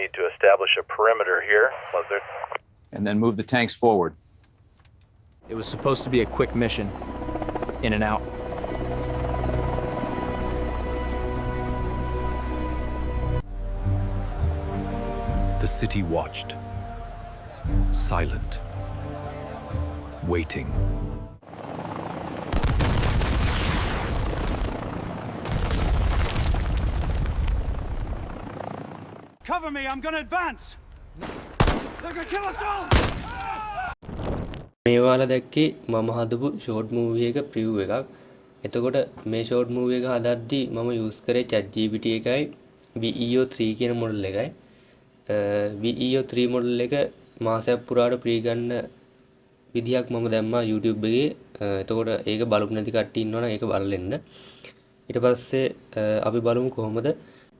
need to establish a perimeter here. And then move the tanks forward. It was supposed to be a quick mission. In and out. The city watched, silent, waiting. Cover me, I'm gonna advance! They're gonna kill us all! මේ වාලා දැක්කේ මම හදපු short movie එක ප්‍රිව් එකක්. එතකොට මේ short movie එක හදද්දී මම යූස් කරේ ChatGPT එකයි VEO 3 කියන මොඩල් එකයි. VEO 3 මොඩල් එක මාසයක් පුරාට ප්‍රී ගන්න විදියක් මම දැම්මා YouTube එකේ. එතකොට ඒක බලපු නැති කට්ටිය ඉන්නවනම් ඒක බලන්න. ඊට පස්සේ අපි බලමු කොහොමද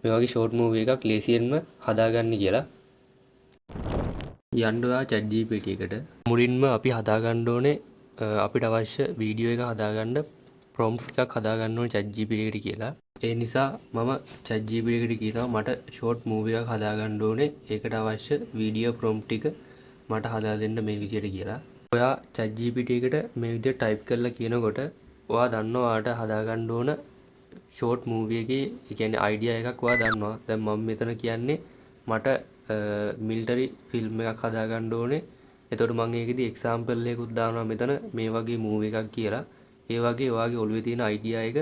මේ වගේ ෂෝට් මූවි එකක් ලේසියෙන්ම හදාගන්නේ කියලා. යන්න ඔයා ChatGPT එකට. මුලින්ම අපි හදාගන්න ඕනේ අපිට අවශ්‍ය වීඩියෝ එක හදාගන්න prompt එකක් හදාගන්න ඕනේ ChatGPT එකට කියලා. ඒ නිසා මම ChatGPT එකට කියනවා මට short movie එකක් හදාගන්න ඕනේ. ඒකට අවශ්‍ය වීඩියෝ prompt එක මට හදා දෙන්න මේ විදියට කියලා. ඔයා ChatGPT එකට මේ විදියට type කරලා කියනකොට ඔයා දන්නවා ඔයාට හදාගන්න ඕන short movie එකේ ඒ කියන්නේ idea එකක් ඔයා දන්නවා. දැන් මම මෙතන කියන්නේ මට military film එකක් හදාගන්න ඕනේ. එතකොට මම ඒකෙදි example එකකුත් දානවා මෙතන මේ වගේ movie එකක් කියලා. ඒ වගේ ඔයාගේ ඔළුවේ තියෙන idea එක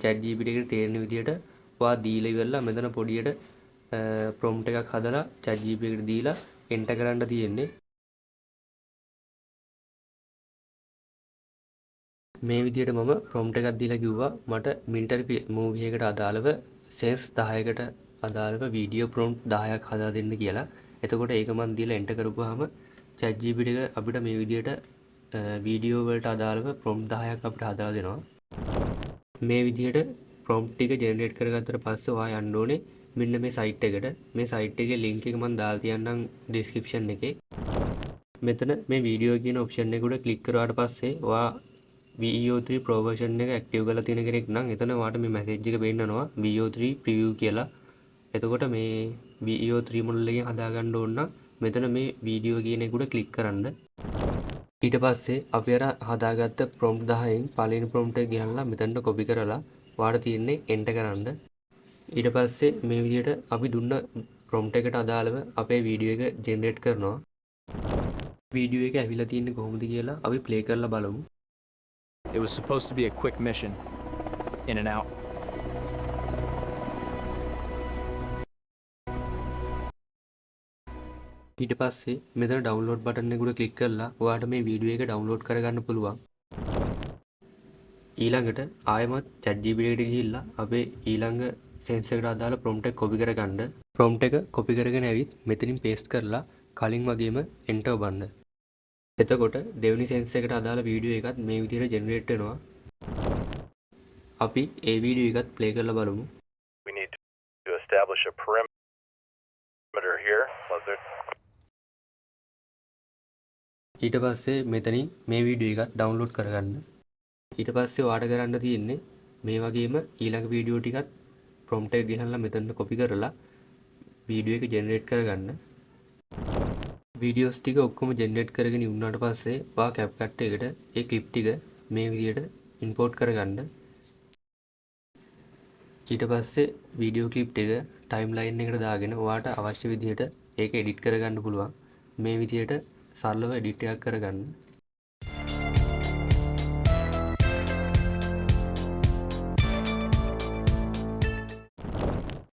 ChatGPT එකට තේරෙන විදියට ඔයා දීලා ඉවරලා මෙතන පොඩියට prompt එකක් හදලා ChatGPT එකට දීලා enter කරන්න තියෙන්නේ. මේ විදියට මම prompt එකක් දීලා කිව්වා මට military movie එකට අදාළව sense 10කට අදාළව video prompt 10ක් හදා දෙන්න කියලා. එතකොට ඒක මම දීලා enter කරපුවාම ChatGPT එක අපිට මේ විදියට වීඩියෝ වලට අදාළව prompt 10ක් අපිට හදලා දෙනවා. මේ විදියට prompt එක generate කරගත්තට පස්සේ ඔයා යන්න ඕනේ මෙන්න මේ site එකට. මේ site එකේ link එක මම දාලා තියන්නම් description එකේ. මෙතන මේ වීඩියෝ කියන option එක උඩ click කරුවාට පස්සේ ඔයා VEO3 Pro version එක active කරලා තියෙන කෙනෙක් නම් එතන ඔයාට මේ message එක පෙන්නනවා VEO3 preview කියලා. එතකොට මේ VEO3 model එකෙන් හදාගන්න ඕන නම් මෙතන මේ වීඩියෝ කියන එක උඩ click කරන්න. ඊට පස්සේ අපි අර හදාගත්ත prompt 10න් පළවෙනි prompt එක ගියලා මෙතනට copy කරලා ඔයාට තියෙන්නේ enter කරන්න. ඊට පස්සේ මේ විදිහට අපි දුන්න prompt එකට අදාළව අපේ වීඩියෝ එක generate කරනවා. වීඩියෝ එක ඇවිල්ලා තියෙන්නේ කොහොමද කියලා අපි play කරලා බලමු. It was supposed to be a quick mission. In and out. ඊට පස්සේ මෙතන download button එක උඩ click කරලා ඔයාට මේ වීඩියෝ එක download කරගන්න පුළුවන්. ඊළඟට ආයෙමත් ChatGPT එකට ගිහිල්ලා අපේ ඊළඟ sense එකට අදාළ prompt එක copy කරගන්න. prompt එක copy කරගෙන ඇවිත් මෙතනින් paste කරලා කලින් වගේම enter ඔබන්න. එතකොට දෙවෙනි sense එකට අදාළ වීඩියෝ එකත් මේ විදිහට generate වෙනවා. අපි ඒ වීඩියෝ එකත් play කරලා බලමු. We need to establish a perimeter here. ඊට පස්සේ මෙතනින් මේ වීඩියෝ එකත් download කරගන්න. ඊට පස්සේ ඔයාට කරන්න තියෙන්නේ මේ වගේම ඊළඟ වීඩියෝ ටිකත් prompt එක ගිහලා මෙතනට copy කරලා වීඩියෝ එක generate කරගන්න. වීඩියෝස් ටික ඔක්කොම generate කරගෙන ඉවරනාට පස්සේ ඔයා CapCut එකට ඒ clip ටික මේ විදිහට import කරගන්න. ඊට පස්සේ වීඩියෝ clip ටික timeline එකට දාගෙන ඔයාට අවශ්‍ය විදිහට ඒක edit කරගන්න පුළුවන්. මේ විදිහට සරලව edit එකක් කරගන්න.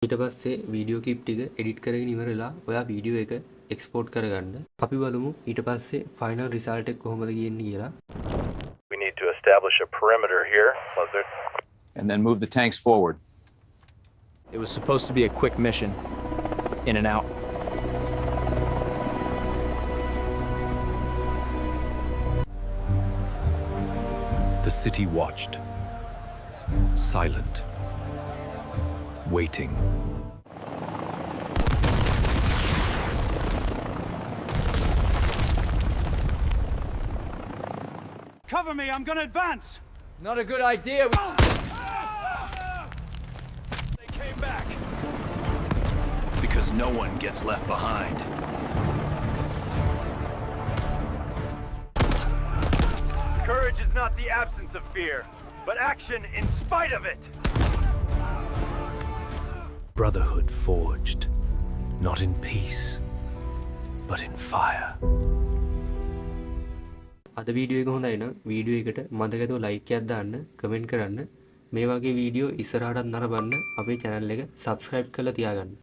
ඊට පස්සේ වීඩියෝ ක්ලිප් ටික edit කරගෙන ඉවරලා ඔයා වීඩියෝ එක export කරගන්න. අපි බලමු ඊට පස්සේ final result එක කොහොමද කියන්නේ කියලා. We need to establish a perimeter here. And then move the tanks forward. It was supposed to be a quick mission. In and out. The city watched, silent, waiting. Cover me, I'm gonna advance! Not a good idea. They came back! Because No one gets left behind. Courage is not the absence of fear, but action in spite of it. Brotherhood forged, not in peace, but in fire. අද video එක හොඳයි නම් video එකට මතකද like එකක් දාන්න, comment කරන්න. මේ වගේ වීඩියෝ ඉස්සරහටත් නරඹන්න අපේ channel එක subscribe කරලා තියාගන්න.